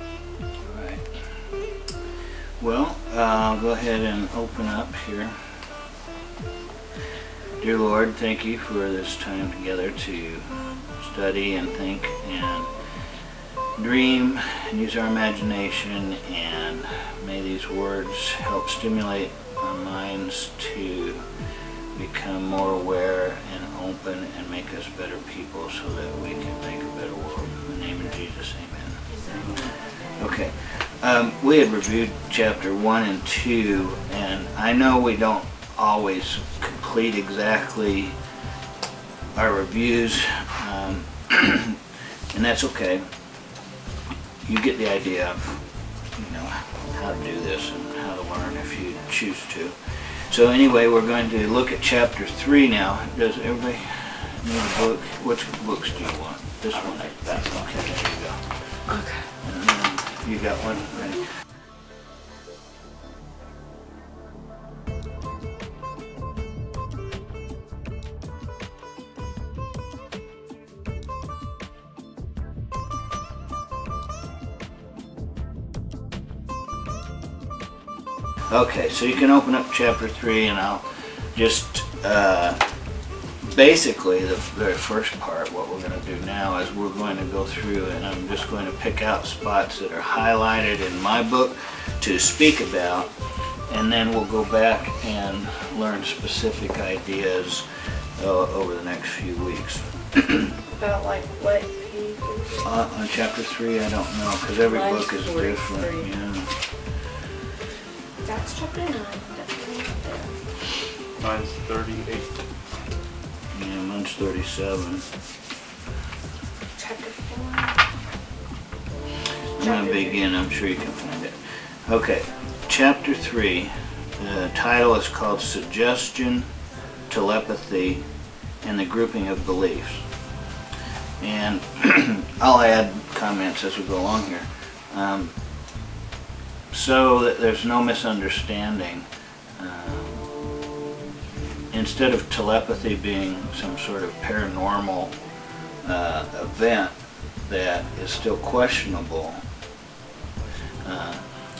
Alright. Well, I'll go ahead and open up here. Dear Lord, thank you for this time together to study and think and dream and use our imagination, and may these words help stimulate our minds to become more aware and open and make us better people so that we can make a better world. In the name of Jesus, amen. Okay, we had reviewed chapter 1 and 2, and I know we don't always complete exactly our reviews, and that's okay. You get the idea of, how to do this and how to learn if you choose to. So anyway, we're going to look at chapter 3 now. Does everybody need a book? Which books do you want? This one? That one. Okay, there you go. Okay. You got one? Ready? Okay, so you can open up chapter 3, and I'll just, basically the very first part, what we're going to do now is we're going to go through, and I'm just going to pick out spots that are highlighted in my book to speak about, and then we'll go back and learn specific ideas over the next few weeks. About like what pages? On chapter 3, I don't know, because every book is different. Yeah. That's chapter 9. Definitely not there. Mine's 38. Yeah, mine's 37. Chapter 4. I'm going to begin. I'm sure you can find it. Okay, chapter 3. The title is called Suggestion, Telepathy, and the Grouping of Beliefs. And I'll add comments as we go along here. So that there's no misunderstanding, instead of telepathy being some sort of paranormal event that is still questionable,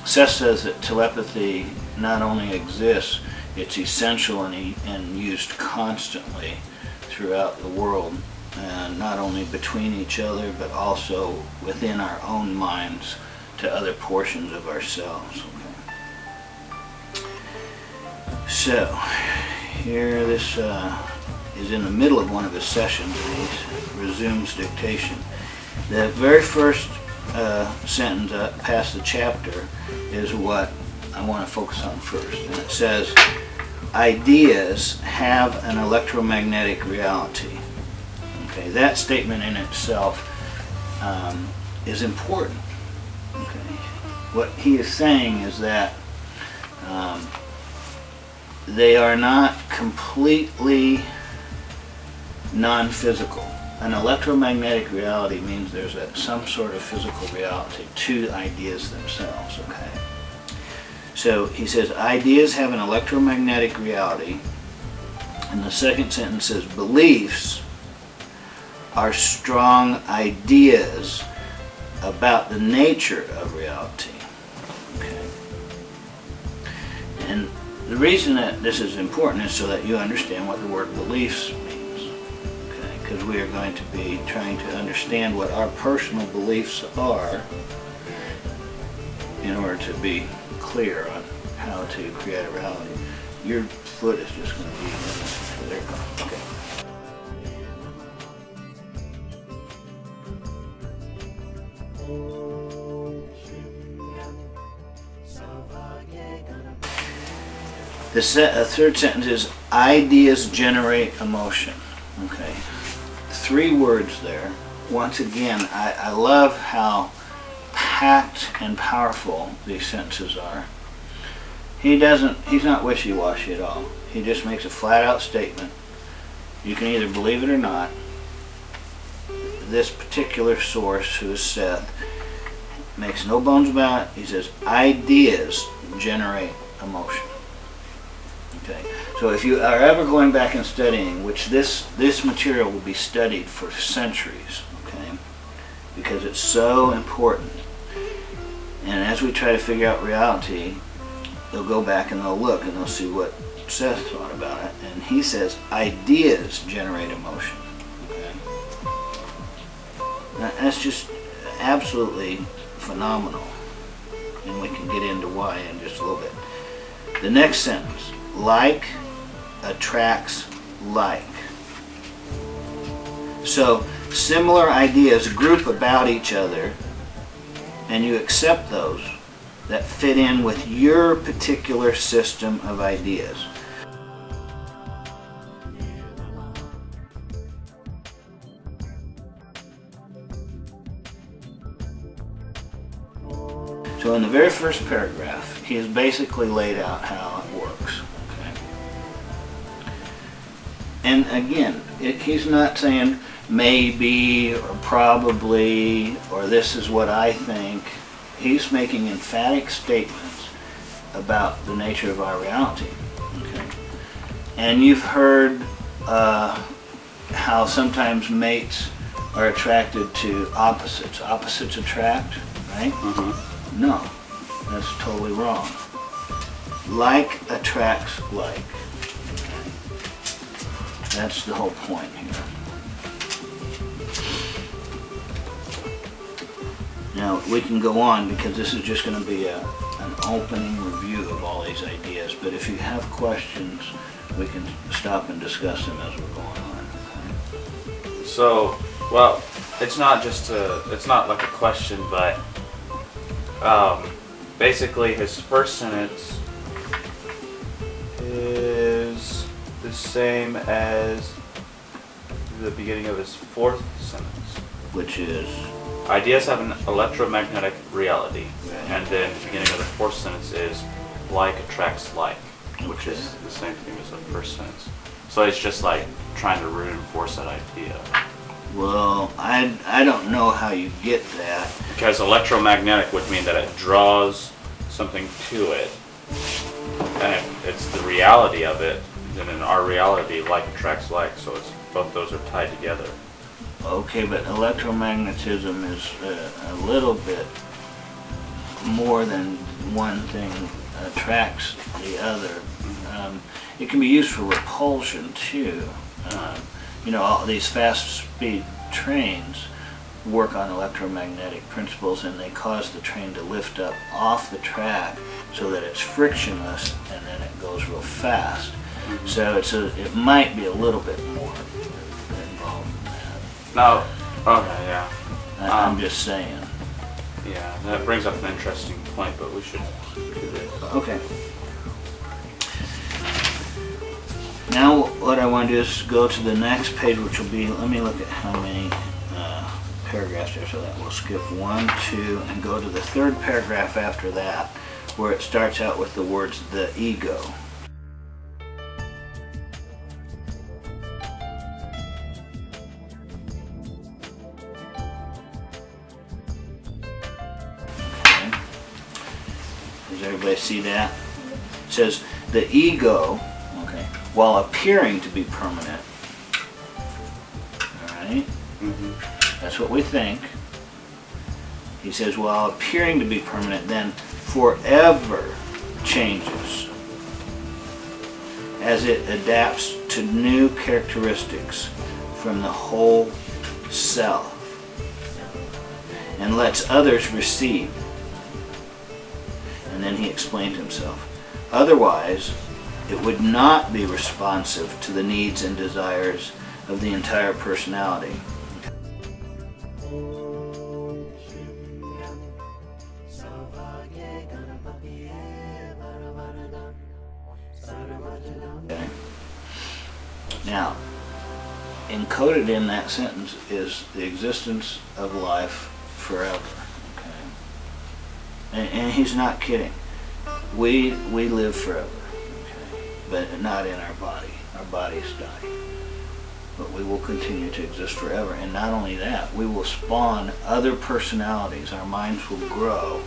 Seth says that telepathy not only exists, it's essential and used constantly throughout the world, not only between each other but also within our own minds to other portions of ourselves. Okay. So here, this is in the middle of one of his sessions, and he resumes dictation. The very first sentence past the chapter is what I want to focus on first, and it says, ideas have an electromagnetic reality. Okay, that statement in itself is important. Okay. What he is saying is that they are not completely non-physical. An electromagnetic reality means there's some sort of physical reality to ideas themselves. Okay. So he says ideas have an electromagnetic reality, and the second sentence says beliefs are strong ideas about the nature of reality. Okay. And the reason that this is important is so that you understand what the word beliefs means. Okay. Because we are going to be trying to understand what our personal beliefs are in order to be clear on how to create a reality. Your foot is just going to be there. You go. Okay. The third sentence is ideas generate emotion. Okay, 3 words there. Once again, I love how packed and powerful these sentences are. He's not wishy-washy at all. He just makes a flat-out statement. You can either believe it or not. This particular source, who is Seth, makes no bones about it. He says ideas generate emotion. Okay, so if you are ever going back and studying, which this material will be studied for centuries, okay, because it's so important. And as we try to figure out reality, they'll go back and they'll look and they'll see what Seth thought about it. And he says ideas generate emotion. Okay? That's just absolutely phenomenal. And we can get into why in just a little bit. The next sentence, like attracts like. So similar ideas group about each other, and you accept those that fit in with your particular system of ideas. So in the very first paragraph, he has basically laid out how it works. Okay? And again, he's not saying maybe or probably or this is what I think. He's making emphatic statements about the nature of our reality. Okay? And you've heard how sometimes mates are attracted to opposites. Opposites attract, right? Mm-hmm. No, that's totally wrong. Like attracts like. Okay? That's the whole point here. Now, we can go on because this is just going to be an opening review of all these ideas, but if you have questions, we can stop and discuss them as we're going on. Okay? So, well, it's not like a question, but basically his first sentence is the same as the beginning of his fourth sentence. Which is? Ideas have an electromagnetic reality. And then the beginning of the fourth sentence is like attracts like, which is the same thing as the first sentence. So it's just like trying to reinforce that idea. Well, I don't know how you get that. Because electromagnetic would mean that it draws something to it. And if it's the reality of it, then in our reality, like attracts like, so it's both those are tied together. Okay, but electromagnetism is a little bit more than one thing attracts the other. It can be used for repulsion too. You know, all these fast-speed trains work on electromagnetic principles, and they cause the train to lift up off the track so that it's frictionless, and then it goes real fast. Mm-hmm. So it might be a little bit more involved in that. No. Okay, yeah. I'm just saying. Yeah, that brings up an interesting point, but we should do this. Okay. Now what I want to do is go to the next page, which will be, let me look at how many paragraphs there, so that we'll skip 1, 2, and go to the third paragraph after that, where it starts out with the words, the ego. Okay. Does everybody see that? It says, the ego, okay, while appearing to be permanent, alright? Mm-hmm. That's what we think. He says, while appearing to be permanent, then forever changes as it adapts to new characteristics from the whole self and lets others receive. And then he explained himself. Otherwise, it would not be responsive to the needs and desires of the entire personality. Okay. Now, encoded in that sentence is the existence of life forever. Okay? And he's not kidding. We live forever, okay? But not in our body. Our bodies die. But we will continue to exist forever. And not only that, we will spawn other personalities. Our minds will grow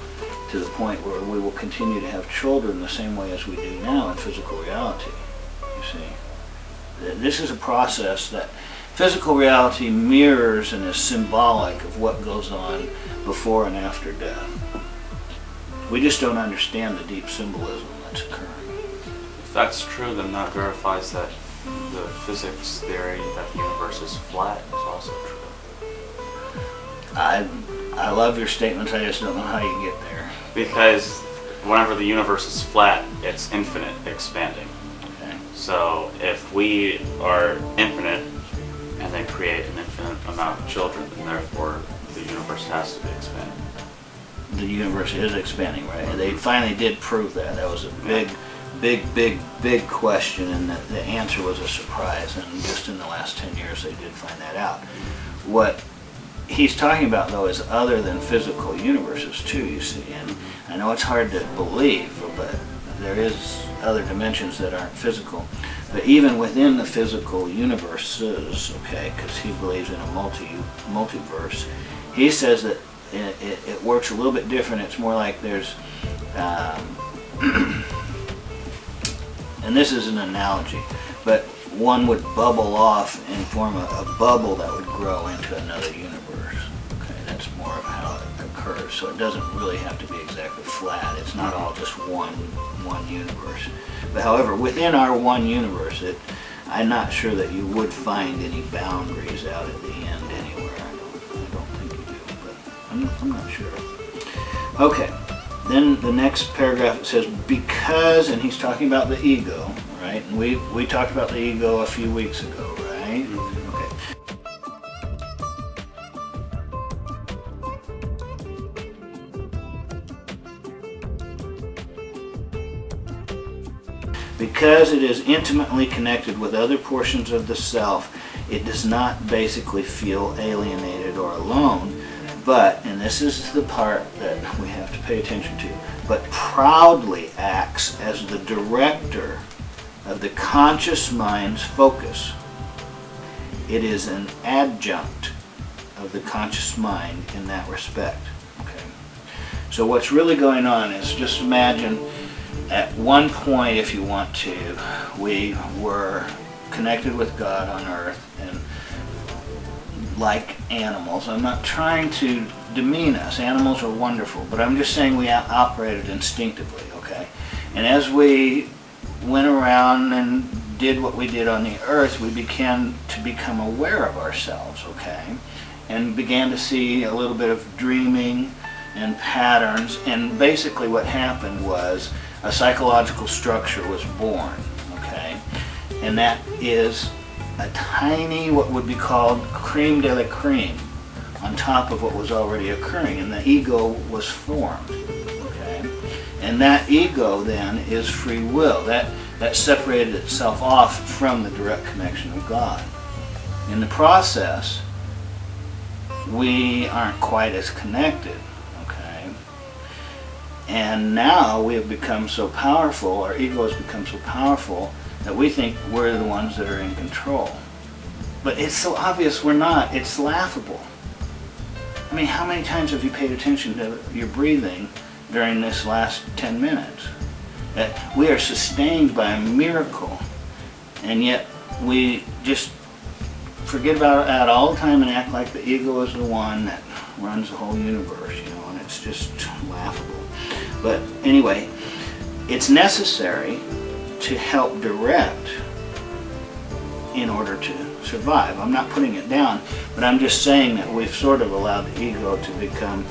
to the point where we will continue to have children the same way as we do now in physical reality. You see, this is a process that physical reality mirrors and is symbolic of what goes on before and after death. We just don't understand the deep symbolism that's occurring. If that's true, then that verifies that the physics theory that the universe is flat is also true. I love your statements, I just don't know how you get there. Because whenever the universe is flat, it's infinite expanding. Okay. So if we are infinite and then create an infinite amount of children, then therefore the universe has to be expanding. The universe is expanding, right? And they finally did prove that. That was a big question, and the answer was a surprise. And just in the last 10 years, they did find that out. What he's talking about, though, is other than physical universes, too, you see. And I know it's hard to believe, but there is other dimensions that aren't physical. But even within the physical universes, okay, because he believes in a multiverse, he says that it works a little bit different. It's more like there's, and this is an analogy, but one would bubble off and form a bubble that would grow into another universe. Okay, that's more of how it occurs. So it doesn't really have to be exactly flat. It's not all just one universe. But however, within our one universe, I'm not sure that you would find any boundaries out at the end anywhere. I don't think you do, but I'm not sure. Okay, then the next paragraph, it says, because, and he's talking about the ego, right? And we talked about the ego a few weeks ago, right? Okay. Because it is intimately connected with other portions of the self, it does not basically feel alienated or alone, but, and this is the part that we have to pay attention to, but proudly acts as the director of the conscious mind's focus. It is an adjunct of the conscious mind in that respect. Okay. So what's really going on is, just imagine at one point, if you want to, we were connected with God on earth, and like animals, I'm not trying to demean us, animals are wonderful, but I'm just saying we operated instinctively, okay? And as we went around and did what we did on the earth, we began to become aware of ourselves, okay? And began to see a little bit of dreaming and patterns, and basically what happened was a psychological structure was born, okay? And that is a tiny, what would be called creme de la creme, on top of what was already occurring, and the ego was formed, okay? And that ego then is free will. That separated itself off from the direct connection of God. In the process, we aren't quite as connected, okay? And now we have become so powerful, our ego has become so powerful, that we think we're the ones that are in control. But it's so obvious we're not. It's laughable. I mean, how many times have you paid attention to your breathing during this last 10 minutes? That we are sustained by a miracle, and yet we just forget about it all the time and act like the ego is the one that runs the whole universe, you know, and it's just laughable. But anyway, it's necessary to help direct in order to survive. I'm not putting it down, but I'm just saying that we've sort of allowed the ego to become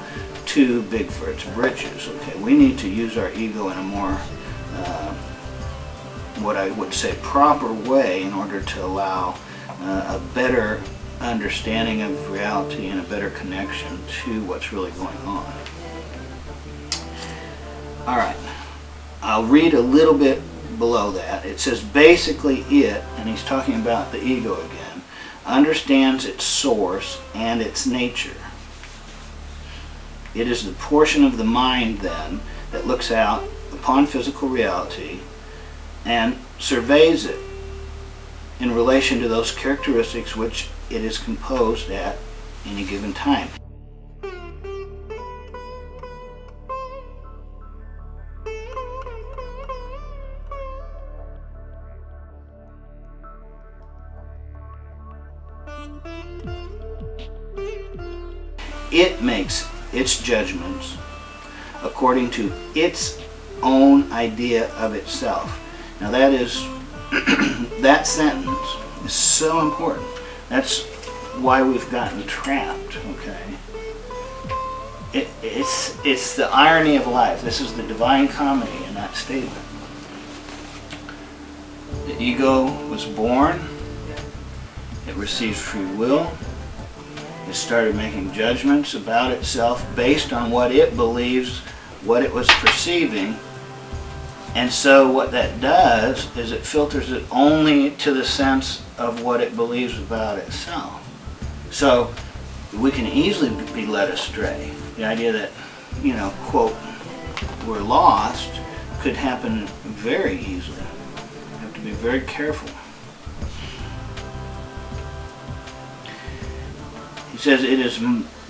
too big for its britches. Okay, we need to use our ego in a more, what I would say, proper way in order to allow a better understanding of reality and a better connection to what's really going on. All right, I'll read a little bit below that. It says, basically it, and he's talking about the ego again, understands its source and its nature. It is the portion of the mind then that looks out upon physical reality and surveys it in relation to those characteristics which it is composed at any given time. It makes its judgments according to its own idea of itself. Now that is, that sentence is so important. That's why we've gotten trapped, okay? It's the irony of life. This is the divine comedy in that statement. The ego was born, it received free will, it started making judgments about itself based on what it believes, what it was perceiving, and so what that does is it filters it only to the sense of what it believes about itself. So we can easily be led astray. The idea that, you know, quote, we're lost could happen very easily. You have to be very careful. He says it is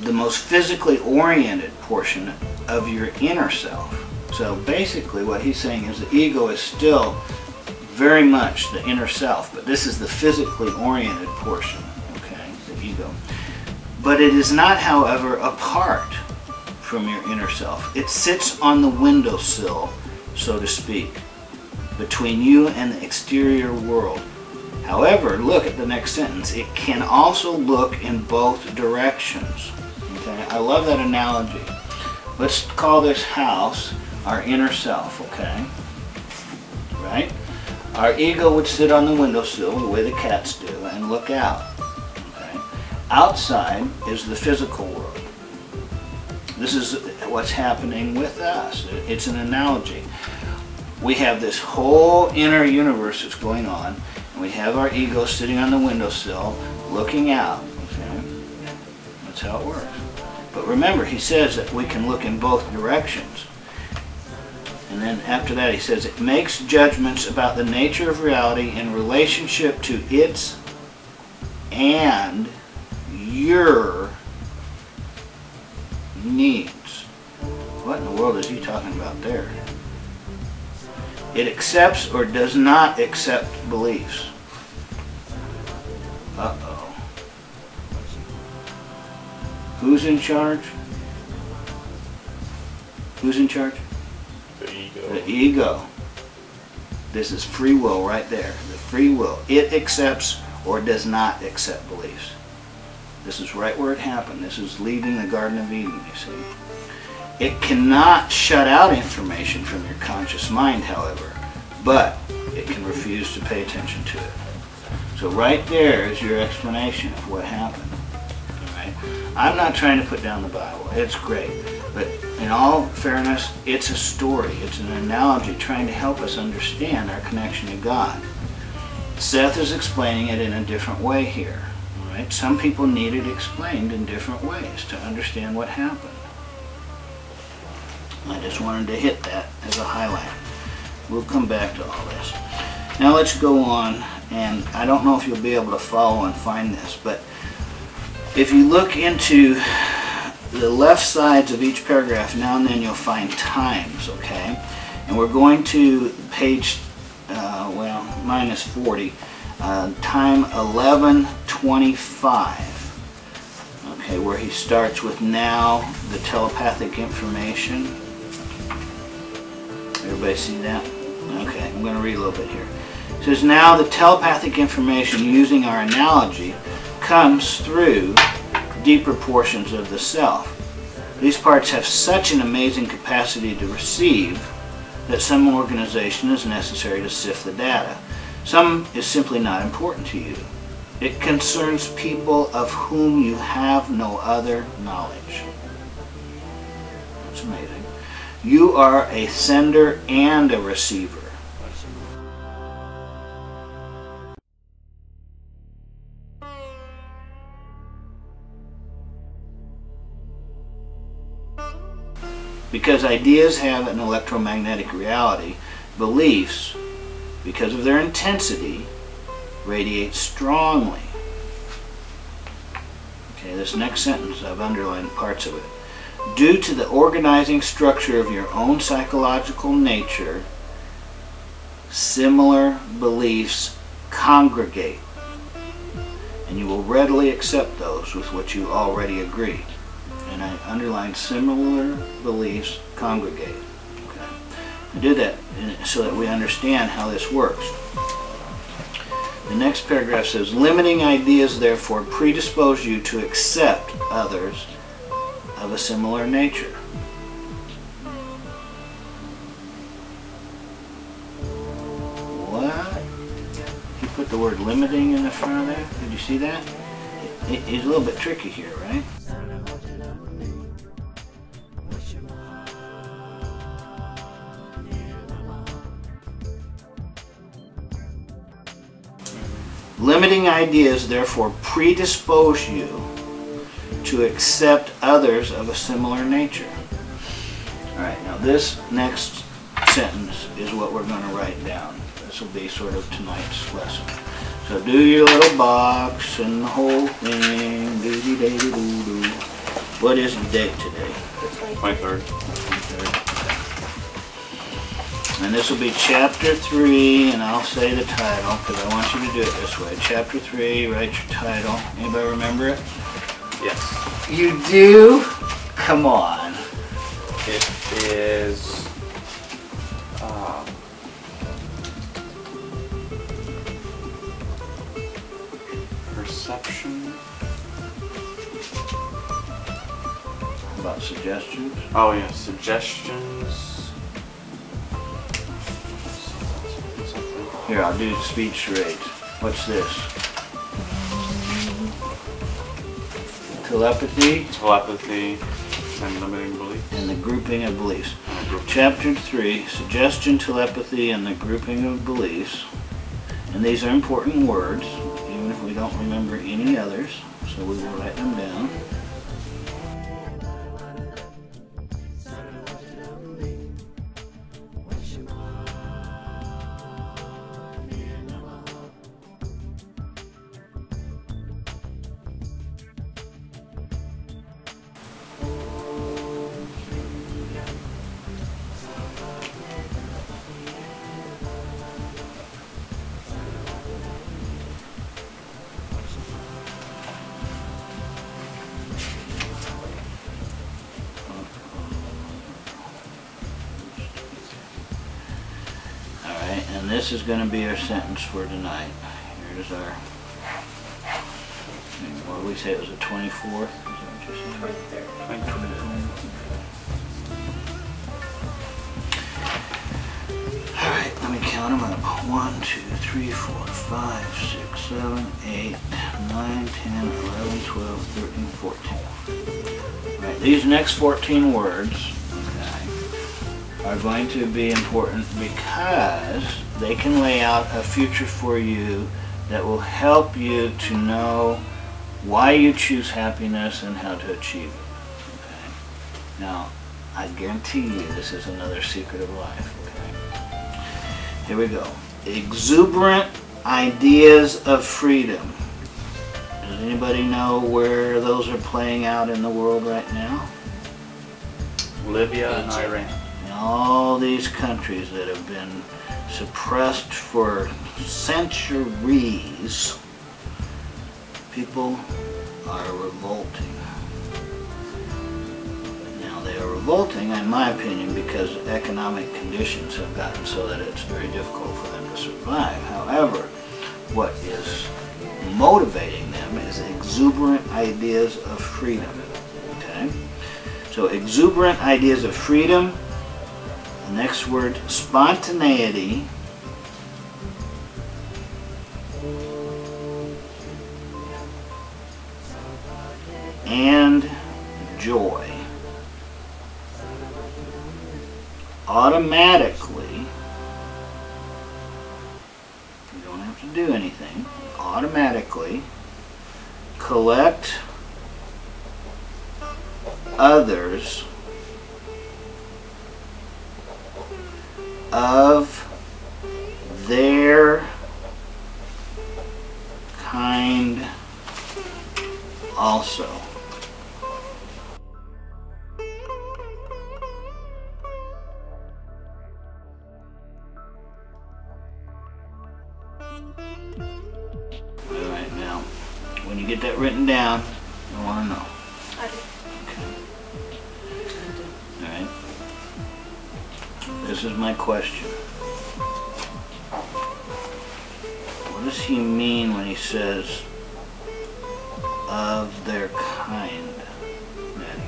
the most physically oriented portion of your inner self. So basically what he's saying is the ego is still very much the inner self, but this is the physically oriented portion, okay, the ego. But it is not, however, apart from your inner self. It sits on the windowsill, so to speak, between you and the exterior world. However, look at the next sentence. It can also look in both directions. Okay, I love that analogy. Let's call this house our inner self, okay? Right? Our ego would sit on the windowsill, the way the cats do, and look out. Okay? Outside is the physical world. This is what's happening with us. It's an analogy. We have this whole inner universe that's going on, and we have our ego sitting on the windowsill looking out. Okay? That's how it works. But remember, he says that we can look in both directions. And then after that he says it makes judgments about the nature of reality in relationship to its and your needs. What in the world is he talking about there? It accepts or does not accept beliefs. Uh-oh. Who's in charge? Who's in charge? The ego. The ego. This is free will right there. The free will. It accepts or does not accept beliefs. This is right where it happened. This is leaving the Garden of Eden, you see. It cannot shut out information from your conscious mind, however, but it can refuse to pay attention to it. So right there is your explanation of what happened. All right? I'm not trying to put down the Bible. It's great. But in all fairness, it's a story. It's an analogy trying to help us understand our connection to God. Seth is explaining it in a different way here. All right? Some people need it explained in different ways to understand what happened. I just wanted to hit that as a highlight. We'll come back to all this. Now let's go on, and I don't know if you'll be able to follow and find this, but if you look into the left sides of each paragraph, now and then you'll find times, okay? And we're going to page, well, minus 40, time 1125. Okay, where he starts with now the telepathic information. Everybody see that? Okay, I'm going to read a little bit here. It says, now the telepathic information using our analogy comes through deeper portions of the self. These parts have such an amazing capacity to receive that some organization is necessary to sift the data. Some is simply not important to you. It concerns people of whom you have no other knowledge. That's amazing. You are a sender and a receiver. Because ideas have an electromagnetic reality, beliefs, because of their intensity, radiate strongly. Okay, this next sentence, I've underlined parts of it. Due to the organizing structure of your own psychological nature, similar beliefs congregate, and you will readily accept those with which you already agree. and I underlined similar beliefs congregate. Okay. I did that so that we understand how this works. The next paragraph says, limiting ideas therefore predispose you to accept others of a similar nature. What? He put the word limiting in the front of there? Did you see that? It's a little bit tricky here, right? Limiting ideas therefore predispose you to accept others of a similar nature. Alright, now this next sentence is what we're going to write down. This will be sort of tonight's lesson. So do your little box and the whole thing. Doo-dee-day-doo-doo-doo. What is the date today? 23rd. 23rd. And this will be chapter 3, and I'll say the title because I want you to do it this way. Chapter 3, write your title. Anybody remember it? Yes. You do? Come on. It is perception. About suggestions? Oh yeah, suggestions. Here, I'll do speech charades. What's this? Telepathy Telepathy and limiting belief. and the grouping of beliefs. Chapter 3, suggestion, telepathy, and the grouping of beliefs. And these are important words, even if we don't remember any others, so we will write them down. And this is going to be our sentence for tonight. Here's our, what did we say, it was the 24th? Is that what you said? 23rd. Alright, let me count them up. 1, 2, 3, 4, 5, 6, 7, 8, 9, 10, 11, 12, 13, 14. Alright, these next 14 words are going to be important because they can lay out a future for you that will help you to know why you choose happiness and how to achieve it. Okay? Now, I guarantee you this is another secret of life. Okay? Here we go. Exuberant ideas of freedom. Does anybody know where those are playing out in the world right now? Libya and Iran. All these countries that have been suppressed for centuries, people are revolting. Now they are revolting, in my opinion, because economic conditions have gotten so that it's very difficult for them to survive. However, what is motivating them is exuberant ideas of freedom. Okay? So exuberant ideas of freedom. The next word, spontaneity, and joy. Automatically, you don't have to do anything, automatically collect others of their kind also. Alright, now, when you get that written down, I want to know. I do. Okay. right? This is my question. What does he mean when he says of their kind, Maddie?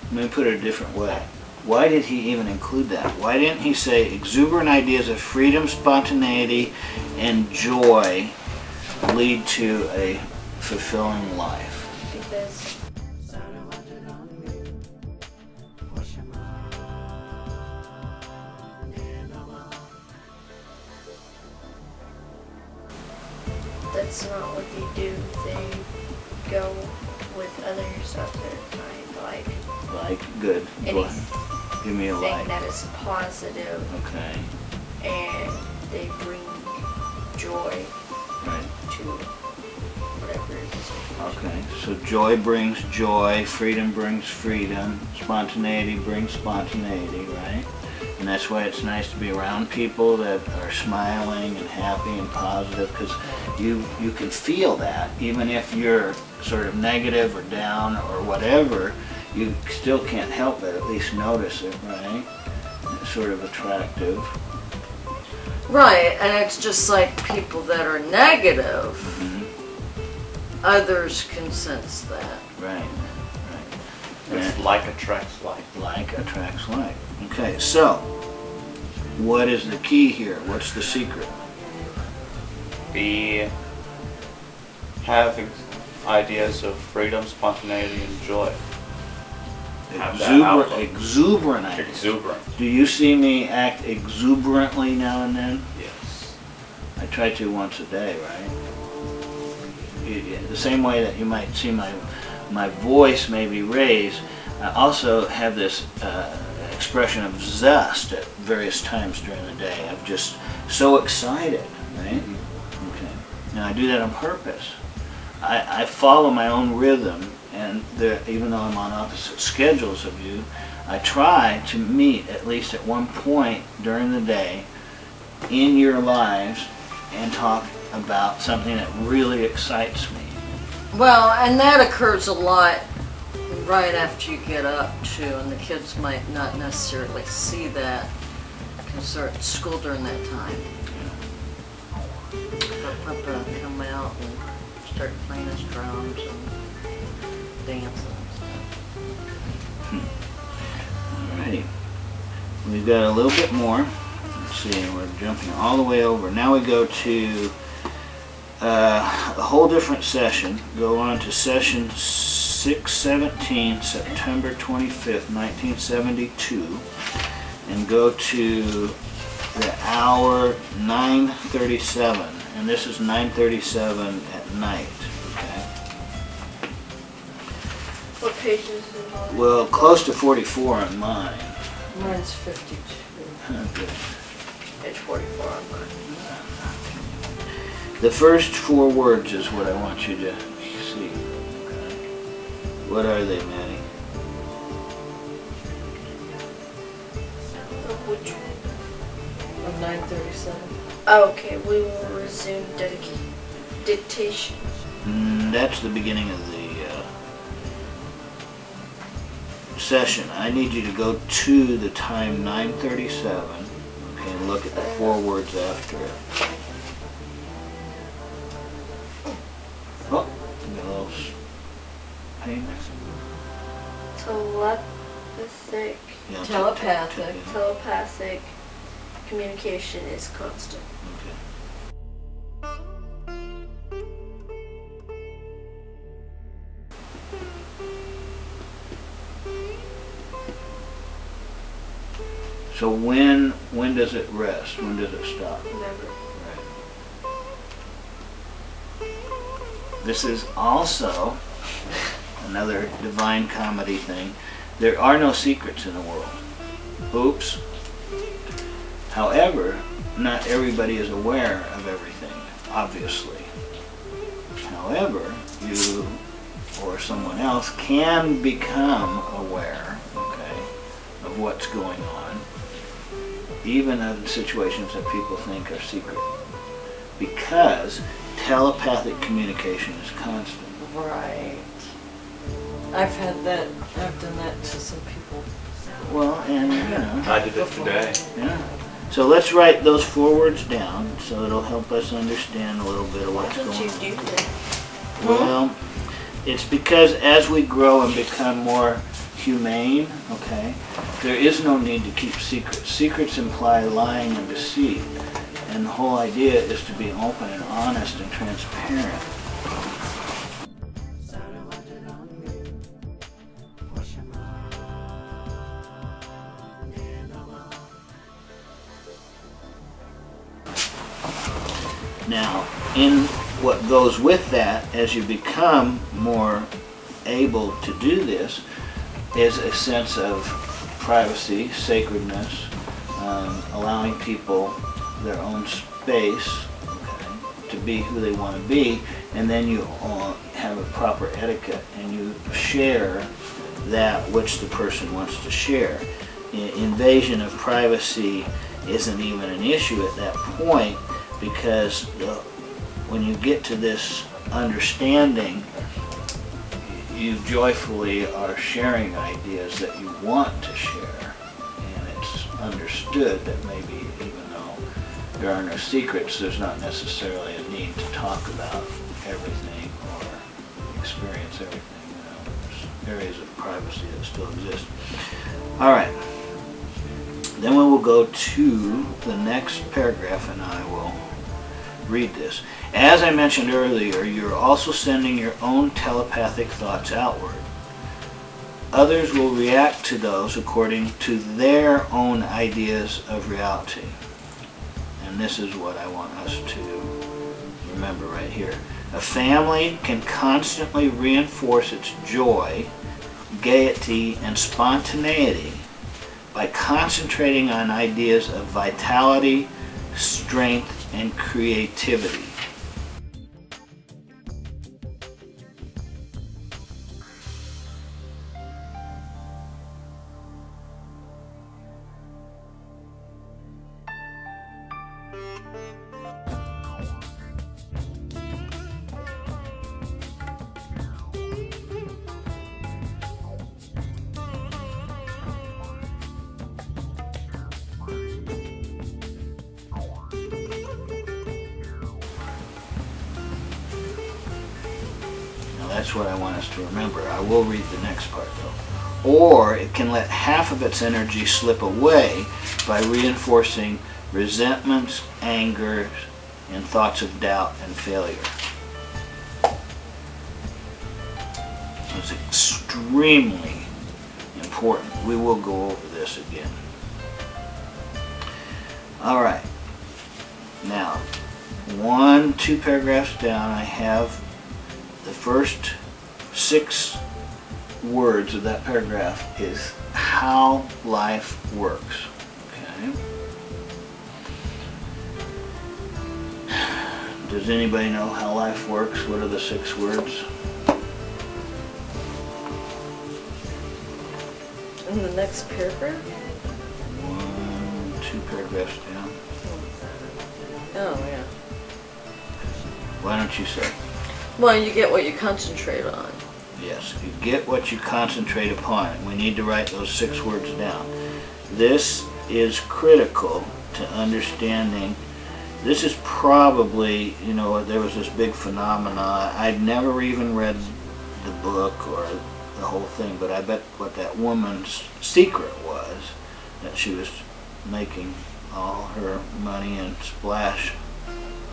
Let me put it a different way. Why did he even include that? Why didn't he say exuberant ideas of freedom, spontaneity, and joy lead to a fulfilling life? Because that's not what they do. They go with other stuff that are kind, like Good. Go ahead. anything Give me a like. that is positive, Okay. and they bring joy Right. to whatever it is. Okay. So joy brings joy, freedom brings freedom, spontaneity brings spontaneity, right? And that's why it's nice to be around people that are smiling and happy and positive, because you can feel that even if you're sort of negative or down or whatever, you still can't help but at least notice it, right? It's sort of attractive. Right, and it's just like people that are negative, Mhm. others can sense that. Right. It's like attracts like. Like attracts like. Okay, so what is the key here? What's the secret? Have ideas of freedom, spontaneity, and joy. Have that outlook. Exuberant ideas. Exuberant. Do you see me act exuberantly now and then? Yes. I try to once a day, right? The same way that you might see my voice may be raised, I also have this expression of zest at various times during the day. I'm just so excited, right? Okay. Now I do that on purpose. I follow my own rhythm, and even though I'm on opposite schedules of you, I try to meet at least at one point during the day in your lives and talk about something that really excites me. Well, and that occurs a lot right after you get up too, and the kids might not necessarily see that because they're at school during that time. Papa come out and start playing his drums and dancing and stuff. Alrighty. We've got a little bit more. Let's see, we're jumping all the way over. Now we go to a whole different session. Go on to session 617, September 25th, 1972, and go to the hour 9:37, and this is 9:37 at night. Okay. What page is it on? Well, close to 44 on mine. Mine's 52. Okay. Page 44 on mine. The first four words is what I want you to see. Okay. What are they, Maddie? Which one? Of 9:37. Okay, we will resume dictation. That's the beginning of the session. I need you to go to the time 9:37, okay, and look at the four words after it. Oh, got a little pain. Telepathic. Yeah, Telepathic. Telepathic communication is constant. Okay. So when does it rest? When does it stop? Never. This is also another divine comedy thing. There are no secrets in the world. Oops. However, not everybody is aware of everything, obviously. However, you or or someone else can become aware, okay, of what's going on, even in situations that people think are secret, because telepathic communication is constant. Right. I've done that to some people. Well, and you know. I did it today. Yeah. So let's write those 4 words down so it'll help us understand a little bit of Why what's going don't on. you do that? Well, it's because as we grow and become more humane, okay, there is no need to keep secrets. Secrets imply lying and deceit. And the whole idea is to be open and honest and transparent. Now, in what goes with that, as you become more able to do this, is a sense of privacy, sacredness, allowing people their own space, okay, to be who they want to be, and then you have a proper etiquette and you share that which the person wants to share. Invasion of privacy isn't even an issue at that point, because when you get to this understanding, you joyfully are sharing ideas that you want to share, and it's understood that maybe even though there are no secrets, there's not necessarily a need to talk about everything or experience everything. You know, there's areas of privacy that still exist. All right. Then we will go to the next paragraph and I will read this. As I mentioned earlier, you're also sending your own telepathic thoughts outward. Others will react to those according to their own ideas of reality. And this is what I want us to remember right here. A family can constantly reinforce its joy, gaiety, and spontaneity by concentrating on ideas of vitality, strength, and creativity. That's what I want us to remember. I will read the next part though. Or it can let half of its energy slip away by reinforcing resentments, anger, and thoughts of doubt and failure. It's extremely important. We will go over this again. All right. Now, 2 paragraphs down, I have the first 6 words of that paragraph is how life works. Okay. Does anybody know how life works? What are the 6 words? In the next paragraph? 2 paragraphs down. Oh, yeah. Why don't you say? Well, you get what you concentrate on. Yes, you get what you concentrate upon. We need to write those 6 words down. This is critical to understanding. This is probably, you know, there was this big phenomena. I'd never even read the book or the whole thing, but I bet what that woman's secret was, that she was making all her money and splash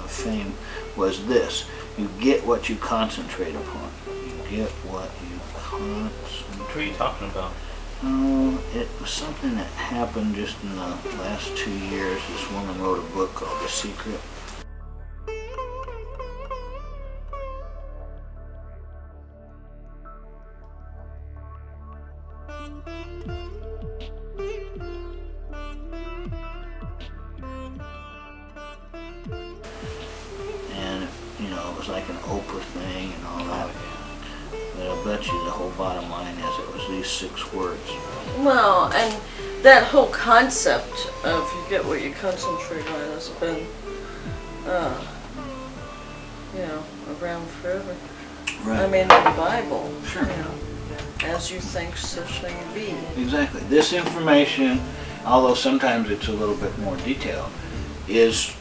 of fame, was this. You get what you concentrate upon. You get what you concentrate. What are you talking about? Oh, it was something that happened just in the last 2 years. This woman wrote a book called The Secret. And, you know, it was like an Oprah thing and all that. But I bet you the whole bottom line is it was these 6 words. Well, and that whole concept of you get what you concentrate on has been, around forever. Right. I mean, in the Bible, Sure. as you think, so shall you be. Exactly. This information, although sometimes it's a little bit more detailed, is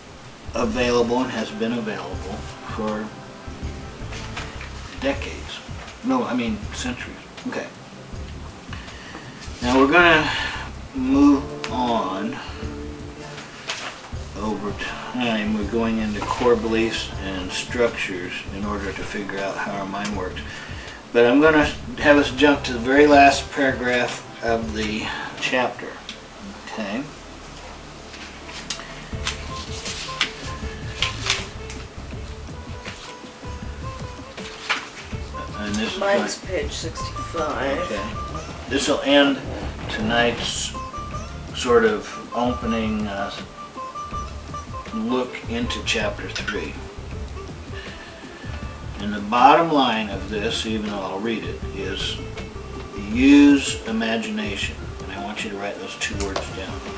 available and has been available for decades. No, I mean centuries. Okay. Now we're going to move on over time. We're going into core beliefs and structures in order to figure out how our mind works. But I'm going to have us jump to the very last paragraph of the chapter. Okay. And this Mine's page 65. Okay. This will end tonight's sort of opening look into chapter 3. And the bottom line of this, even though I'll read it, is use imagination. And I want you to write those 2 words down. Okay?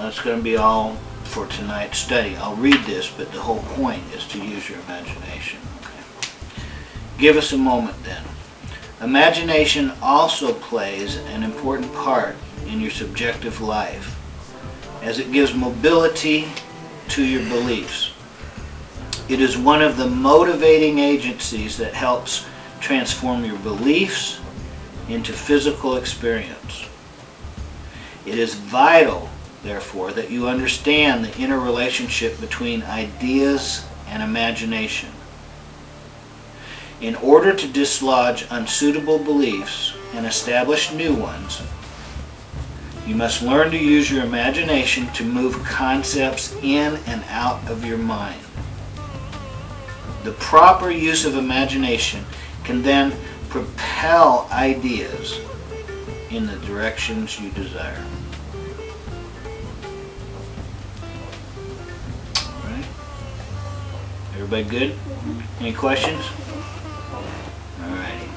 That's going to be all for tonight's study. I'll read this, but the whole point is to use your imagination. Okay. Give us a moment then. Imagination also plays an important part in your subjective life, as it gives mobility to your beliefs. It is one of the motivating agencies that helps transform your beliefs into physical experience. It is vital, therefore, that you understand the interrelationship between ideas and imagination. In order to dislodge unsuitable beliefs and establish new ones, you must learn to use your imagination to move concepts in and out of your mind. The proper use of imagination can then propel ideas in the directions you desire. Everybody good? Any questions? Alrighty.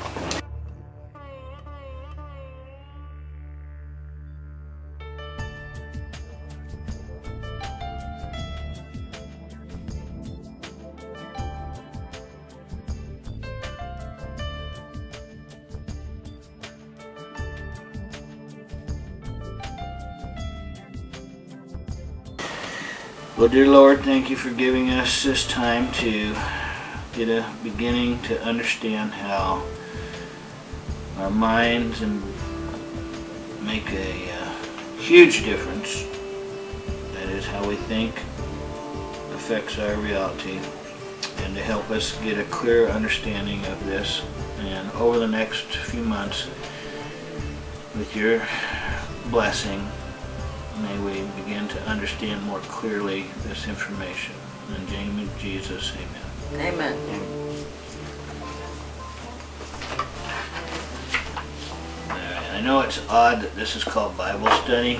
Well, dear Lord, thank you for giving us this time to get a beginning to understand how our minds make a huge difference. That is, how we think affects our reality, and to help us get a clear understanding of this. And over the next few months, with your blessing, may we begin to understand more clearly this information. In the name of Jesus, amen. Amen. Alright, I know it's odd that this is called Bible study,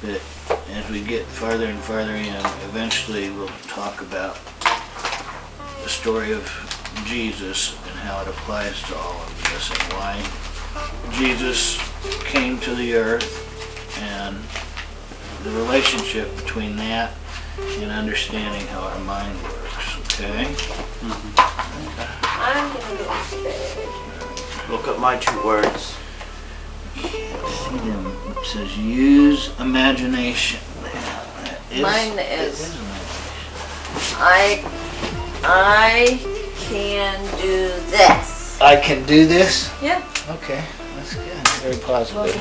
but as we get farther and farther in, eventually we'll talk about the story of Jesus and how it applies to all of this, and why Jesus came to the earth, and the relationship between that and understanding how our mind works, okay? I'm gonna go to bed. Look up my 2 words. See them, it says use imagination. Mine is imagination. I can do this. I can do this? Yeah. Okay, that's good. Very positive.